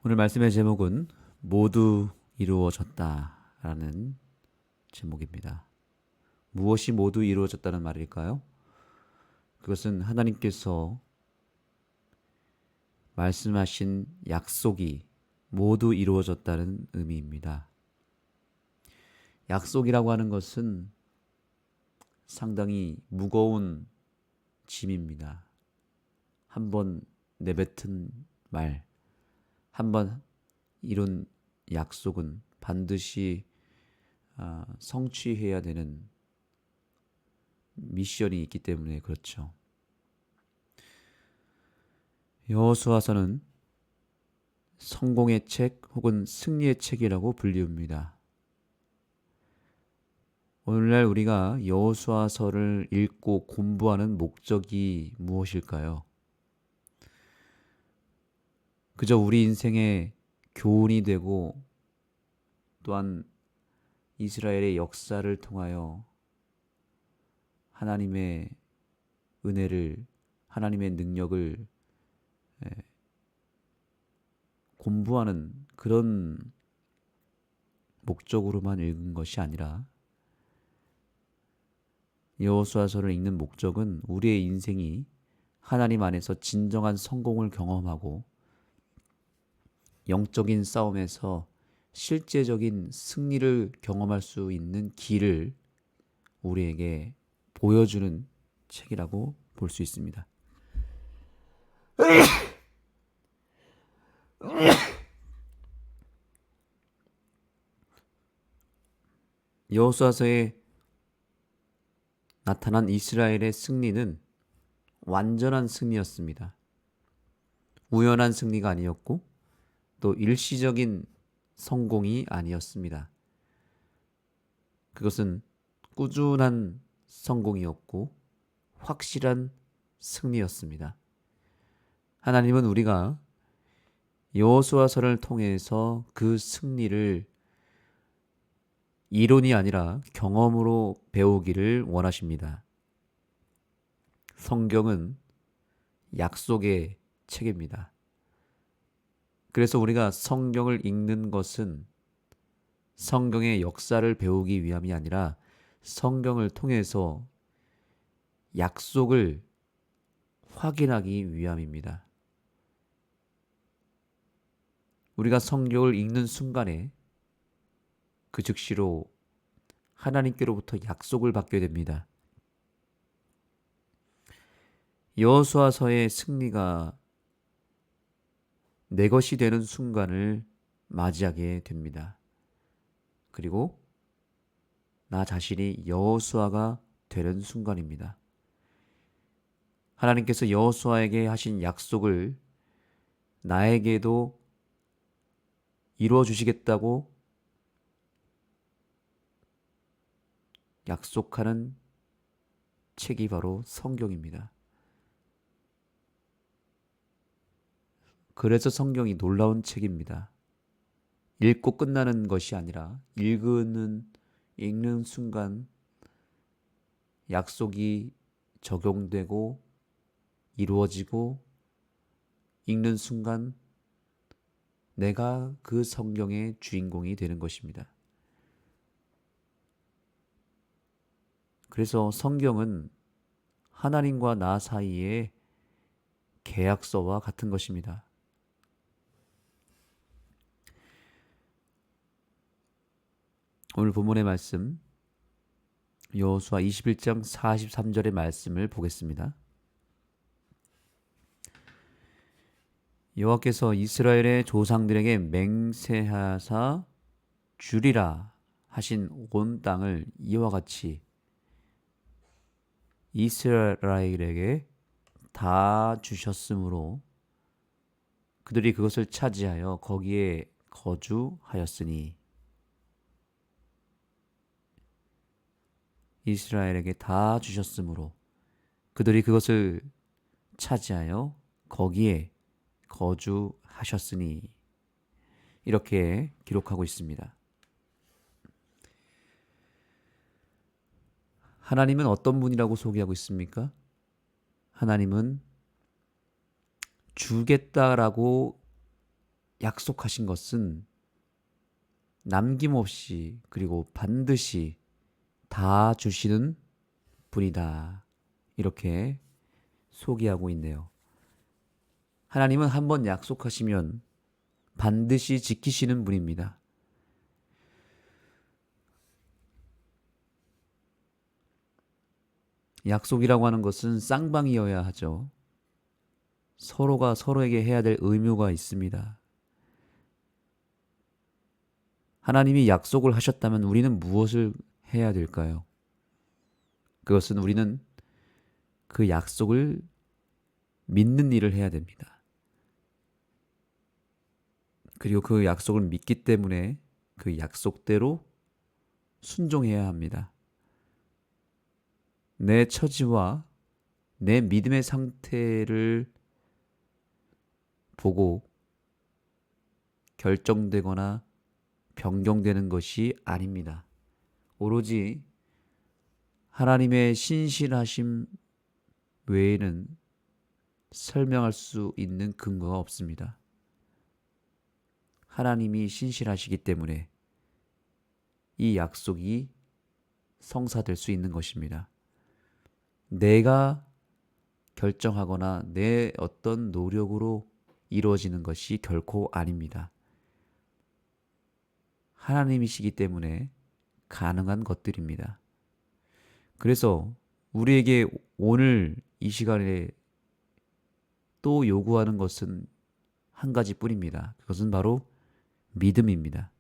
오늘 말씀의 제목은 모두 이루어졌다라는 제목입니다. 무엇이 모두 이루어졌다는 말일까요? 그것은 하나님께서 말씀하신 약속이 모두 이루어졌다는 의미입니다. 약속이라고 하는 것은 상당히 무거운 짐입니다. 한번 내뱉은 말, 한번 이룬 약속은 반드시 성취해야 되는 미션이 있기 때문에 그렇죠. 여호수아서는 성공의 책 혹은 승리의 책이라고 불리웁니다. 오늘날 우리가 여호수아서를 읽고 공부하는 목적이 무엇일까요? 그저 우리 인생의 교훈이 되고 또한 이스라엘의 역사를 통하여 하나님의 은혜를, 하나님의 능력을 공부하는 그런 목적으로만 읽은 것이 아니라 여호수아서를 읽는 목적은 우리의 인생이 하나님 안에서 진정한 성공을 경험하고 영적인 싸움에서 실제적인 승리를 경험할 수 있는 길을 우리에게 보여주는 책이라고 볼 수 있습니다. 여호수아서에 나타난 이스라엘의 승리는 완전한 승리였습니다. 우연한 승리가 아니었고 또 일시적인 성공이 아니었습니다. 그것은 꾸준한 성공이었고 확실한 승리였습니다. 하나님은 우리가 여호수아서를 통해서 그 승리를 이론이 아니라 경험으로 배우기를 원하십니다. 성경은 약속의 책입니다. 그래서 우리가 성경을 읽는 것은 성경의 역사를 배우기 위함이 아니라 성경을 통해서 약속을 확인하기 위함입니다. 우리가 성경을 읽는 순간에 그 즉시로 하나님께로부터 약속을 받게 됩니다. 여호수아서의 승리가 내 것이 되는 순간을 맞이하게 됩니다. 그리고 나 자신이 여호수아가 되는 순간입니다. 하나님께서 여호수아에게 하신 약속을 나에게도 이루어 주시겠다고 약속하는 책이 바로 성경입니다. 그래서 성경이 놀라운 책입니다. 읽고 끝나는 것이 아니라 읽는 순간 약속이 적용되고 이루어지고 읽는 순간 내가 그 성경의 주인공이 되는 것입니다. 그래서 성경은 하나님과 나 사이의 계약서와 같은 것입니다. 오늘 본문의 말씀 여호수아 21장 43절의 말씀을 보겠습니다. 여호와께서 이스라엘의 조상들에게 맹세하사 주리라 하신 온 땅을 이와 같이 이스라엘에게 다 주셨으므로 그들이 그것을 차지하여 거기에 거주하였으니 이스라엘에게 다 주셨으므로 그들이 그것을 차지하여 거기에 거주하셨으니 이렇게 기록하고 있습니다. 하나님은 어떤 분이라고 소개하고 있습니까? 하나님은 주겠다라고 약속하신 것은 남김없이 그리고 반드시 다 주시는 분이다. 이렇게 소개하고 있네요. 하나님은 한번 약속하시면 반드시 지키시는 분입니다. 약속이라고 하는 것은 쌍방이어야 하죠. 서로가 서로에게 해야 될 의무가 있습니다. 하나님이 약속을 하셨다면 우리는 무엇을 해야 될까요? 그것은 우리는 그 약속을 믿는 일을 해야 됩니다. 그리고 그 약속을 믿기 때문에 그 약속대로 순종해야 합니다. 내 처지와 내 믿음의 상태를 보고 결정되거나 변경되는 것이 아닙니다. 오로지 하나님의 신실하심 외에는 설명할 수 있는 근거가 없습니다. 하나님이 신실하시기 때문에 이 약속이 성사될 수 있는 것입니다. 내가 결정하거나 내 어떤 노력으로 이루어지는 것이 결코 아닙니다. 하나님이시기 때문에 가능한 것들입니다. 그래서 우리에게 오늘 이 시간에 또 요구하는 것은 한 가지뿐입니다. 그것은 바로 믿음입니다.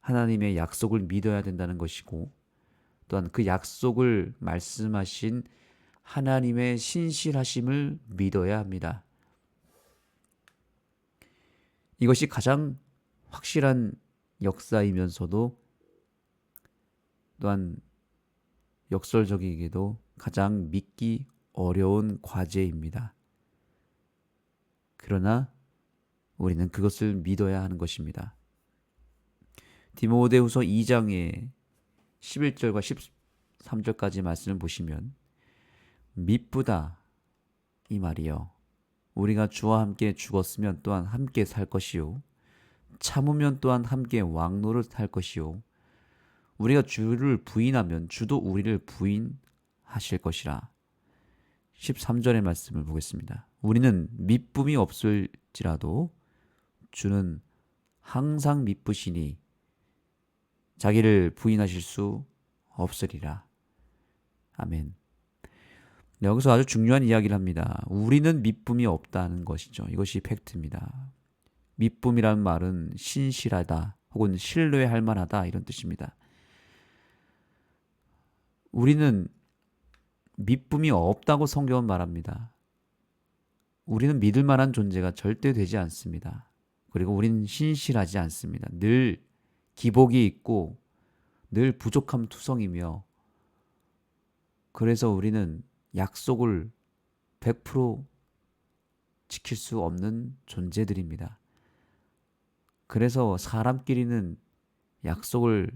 하나님의 약속을 믿어야 된다는 것이고 또한 그 약속을 말씀하신 하나님의 신실하심을 믿어야 합니다. 이것이 가장 확실한 역사이면서도 또한 역설적이게도 가장 믿기 어려운 과제입니다. 그러나 우리는 그것을 믿어야 하는 것입니다. 디모데후서 2장의 11절과 13절까지 말씀을 보시면 미쁘다 이 말이요. 우리가 주와 함께 죽었으면 또한 함께 살 것이요. 참으면 또한 함께 왕노릇 할 것이요. 우리가 주를 부인하면 주도 우리를 부인하실 것이라. 13절의 말씀을 보겠습니다. 우리는 미쁨이 없을지라도 주는 항상 미쁘시니 자기를 부인하실 수 없으리라. 아멘. 여기서 아주 중요한 이야기를 합니다. 우리는 미쁨이 없다는 것이죠. 이것이 팩트입니다. 미쁨이라는 말은 신실하다 혹은 신뢰할 만하다 이런 뜻입니다. 우리는 미쁨이 없다고 성경은 말합니다. 우리는 믿을 만한 존재가 절대 되지 않습니다. 그리고 우리는 신실하지 않습니다. 늘 기복이 있고 늘 부족함 투성이며 그래서 우리는 약속을 100% 지킬 수 없는 존재들입니다. 그래서 사람끼리는 약속을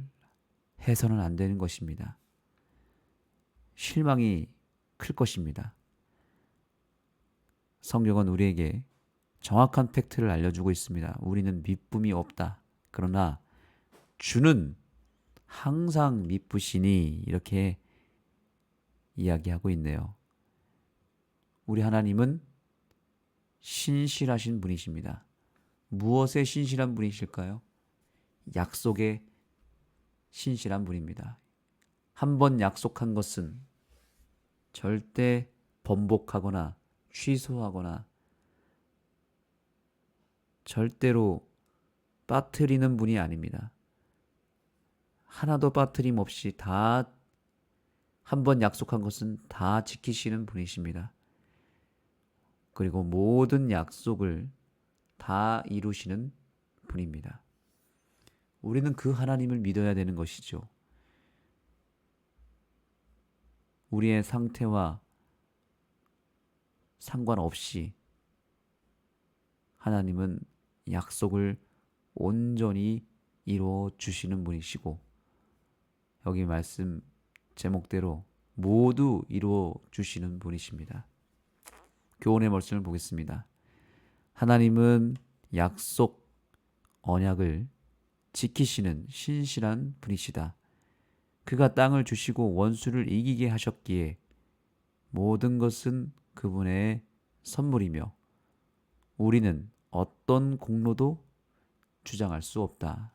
해서는 안 되는 것입니다. 실망이 클 것입니다. 성경은 우리에게 정확한 팩트를 알려주고 있습니다. 우리는 미쁨이 없다. 그러나 주는 항상 미쁘시니 이렇게 이야기하고 있네요. 우리 하나님은 신실하신 분이십니다. 무엇에 신실한 분이실까요? 약속에 신실한 분입니다. 한번 약속한 것은 절대 번복하거나 취소하거나 절대로 빠뜨리는 분이 아닙니다. 하나도 빠뜨림 없이 다 한번 약속한 것은 다 지키시는 분이십니다. 그리고 모든 약속을 다 이루시는 분입니다. 우리는 그 하나님을 믿어야 되는 것이죠. 우리의 상태와 상관없이 하나님은 약속을 온전히 이루어 주시는 분이시고 여기 말씀 제목대로 모두 이루어 주시는 분이십니다. 교훈의 말씀을 보겠습니다. 하나님은 약속 언약을 지키시는 신실한 분이시다. 그가 땅을 주시고 원수를 이기게 하셨기에 모든 것은 그분의 선물이며 우리는 어떤 공로도 주장할 수 없다.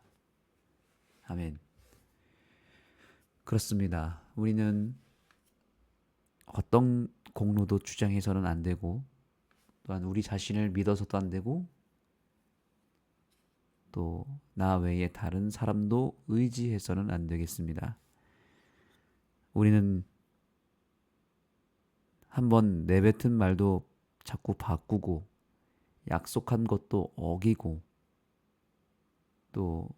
아멘. 그렇습니다. 우리는 어떤 공로도 주장해서는 안 되고 또한 우리 자신을 믿어서도 안 되고 또 나 외에 다른 사람도 의지해서는 안 되겠습니다. 우리는 한번 내뱉은 말도 자꾸 바꾸고 약속한 것도 어기고 또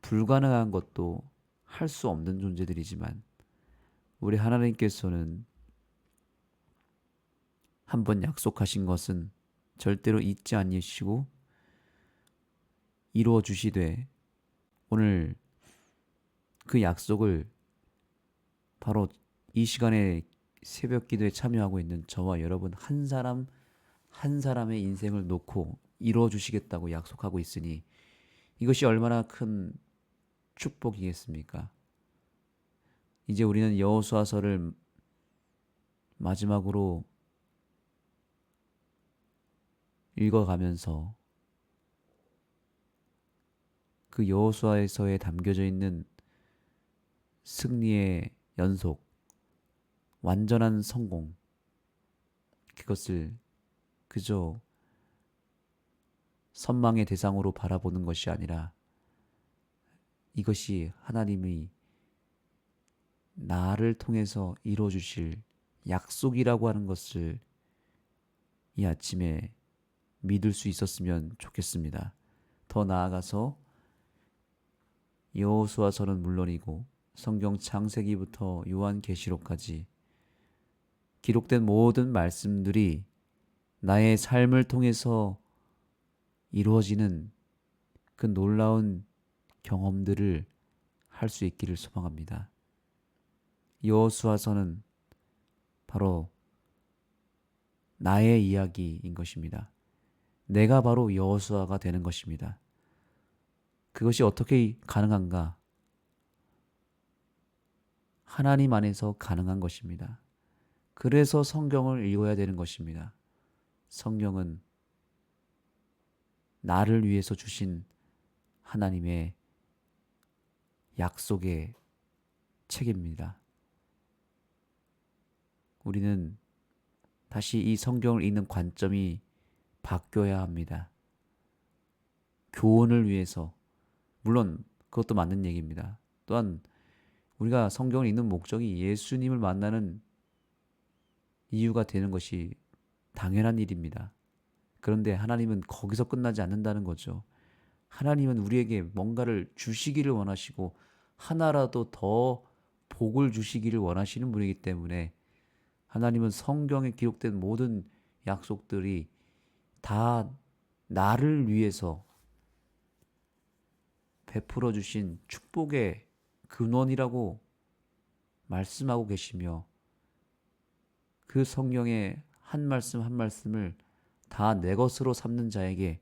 불가능한 것도 할 수 없는 존재들이지만 우리 하나님께서는 한번 약속하신 것은 절대로 잊지 아니시고 이루어 주시되 오늘 그 약속을 바로 이 시간에 새벽 기도에 참여하고 있는 저와 여러분 한 사람 한 사람의 인생을 놓고 이루어 주시겠다고 약속하고 있으니 이것이 얼마나 큰 축복이겠습니까? 이제 우리는 여호수아서를 마지막으로 읽어가면서 그 여호수아서에 담겨져 있는 승리의 연속, 완전한 성공, 그것을 그저 선망의 대상으로 바라보는 것이 아니라 이것이 하나님이 나를 통해서 이루어 주실 약속이라고 하는 것을 이 아침에 믿을 수 있었으면 좋겠습니다. 더 나아가서 여호수아서는 물론이고 성경 창세기부터 요한계시록까지 기록된 모든 말씀들이 나의 삶을 통해서 이루어지는 그 놀라운 경험들을 할 수 있기를 소망합니다. 여호수아서는 바로 나의 이야기인 것입니다. 내가 바로 여호수아가 되는 것입니다. 그것이 어떻게 가능한가? 하나님 안에서 가능한 것입니다. 그래서 성경을 읽어야 되는 것입니다. 성경은 나를 위해서 주신 하나님의 약속의 책입니다. 우리는 다시 이 성경을 읽는 관점이 바뀌어야 합니다. 교훈을 위해서, 물론 그것도 맞는 얘기입니다. 또한 우리가 성경을 읽는 목적이 예수님을 만나는 이유가 되는 것이 당연한 일입니다. 그런데 하나님은 거기서 끝나지 않는다는 거죠. 하나님은 우리에게 뭔가를 주시기를 원하시고 하나라도 더 복을 주시기를 원하시는 분이기 때문에 하나님은 성경에 기록된 모든 약속들이 다 나를 위해서 베풀어 주신 축복의 근원이라고 말씀하고 계시며 그 성경의 한 말씀 한 말씀을 다 내 것으로 삼는 자에게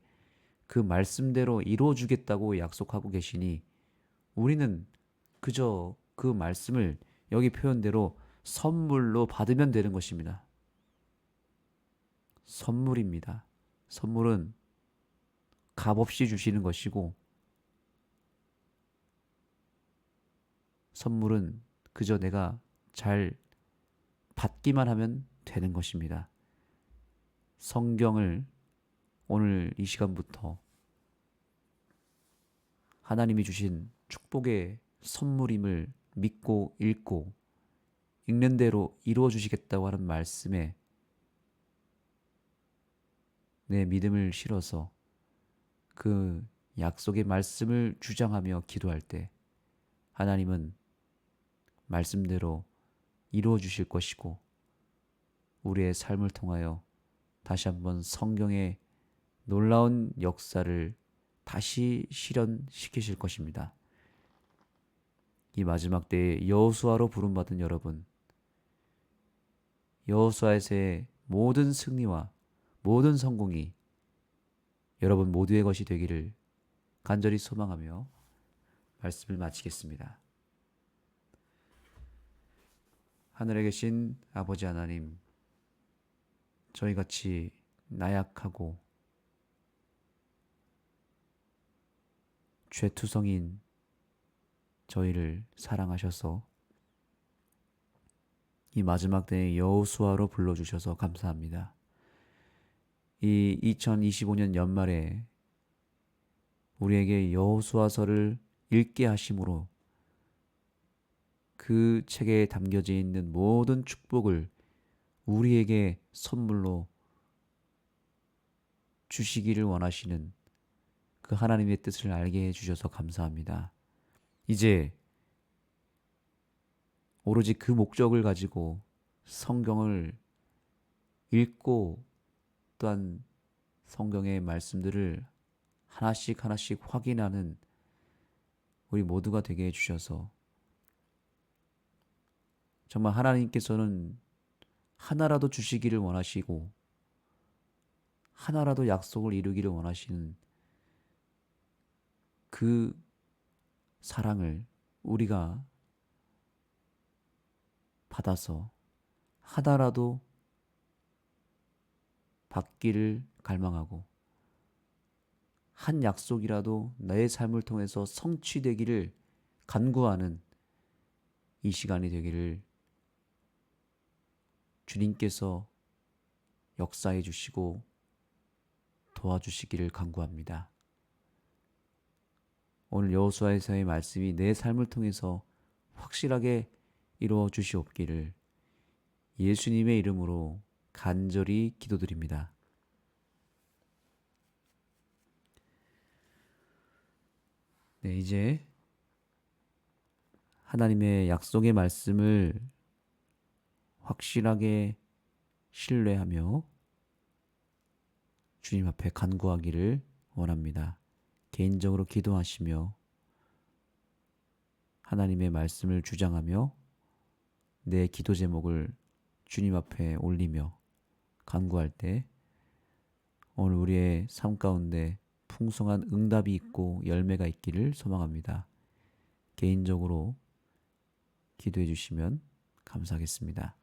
그 말씀대로 이루어 주겠다고 약속하고 계시니 우리는 그저 그 말씀을 여기 표현대로 선물로 받으면 되는 것입니다. 선물입니다. 선물은 값없이 주시는 것이고 선물은 그저 내가 잘 받기만 하면 되는 것입니다. 성경을 오늘 이 시간부터 하나님이 주신 축복의 선물임을 믿고 읽고 읽는 대로 이루어 주시겠다고 하는 말씀에 내 믿음을 실어서 그 약속의 말씀을 주장하며 기도할 때 하나님은 말씀대로 이루어 주실 것이고 우리의 삶을 통하여 다시 한번 성경의 놀라운 역사를 다시 실현시키실 것입니다. 이 마지막 때에 여호수아로 부름받은 여러분, 여호수아에서의 모든 승리와 모든 성공이 여러분 모두의 것이 되기를 간절히 소망하며 말씀을 마치겠습니다. 하늘에 계신 아버지 하나님, 저희같이 나약하고 죄투성인 저희를 사랑하셔서 이 마지막 때에 여호수아로 불러주셔서 감사합니다. 이 2025년 연말에 우리에게 여호수아서를 읽게 하심으로 그 책에 담겨져 있는 모든 축복을 우리에게 선물로 주시기를 원하시는 그 하나님의 뜻을 알게 해주셔서 감사합니다. 이제 오로지 그 목적을 가지고 성경을 읽고 또한 성경의 말씀들을 하나씩 하나씩 확인하는 우리 모두가 되게 해주셔서 정말 하나님께서는 하나라도 주시기를 원하시고 하나라도 약속을 이루기를 원하시는 그 사랑을 우리가 받아서 하나라도 받기를 갈망하고 한 약속이라도 내 삶을 통해서 성취되기를 간구하는 이 시간이 되기를 주님께서 역사해 주시고 도와주시기를 간구합니다. 오늘 여호수아에서의 말씀이 내 삶을 통해서 확실하게 이루어 주시옵기를 예수님의 이름으로 간절히 기도드립니다. 네, 이제 하나님의 약속의 말씀을 확실하게 신뢰하며 주님 앞에 간구하기를 원합니다. 개인적으로 기도하시며 하나님의 말씀을 주장하며 내 기도 제목을 주님 앞에 올리며 간구할 때 오늘 우리의 삶 가운데 풍성한 응답이 있고 열매가 있기를 소망합니다. 개인적으로 기도해 주시면 감사하겠습니다.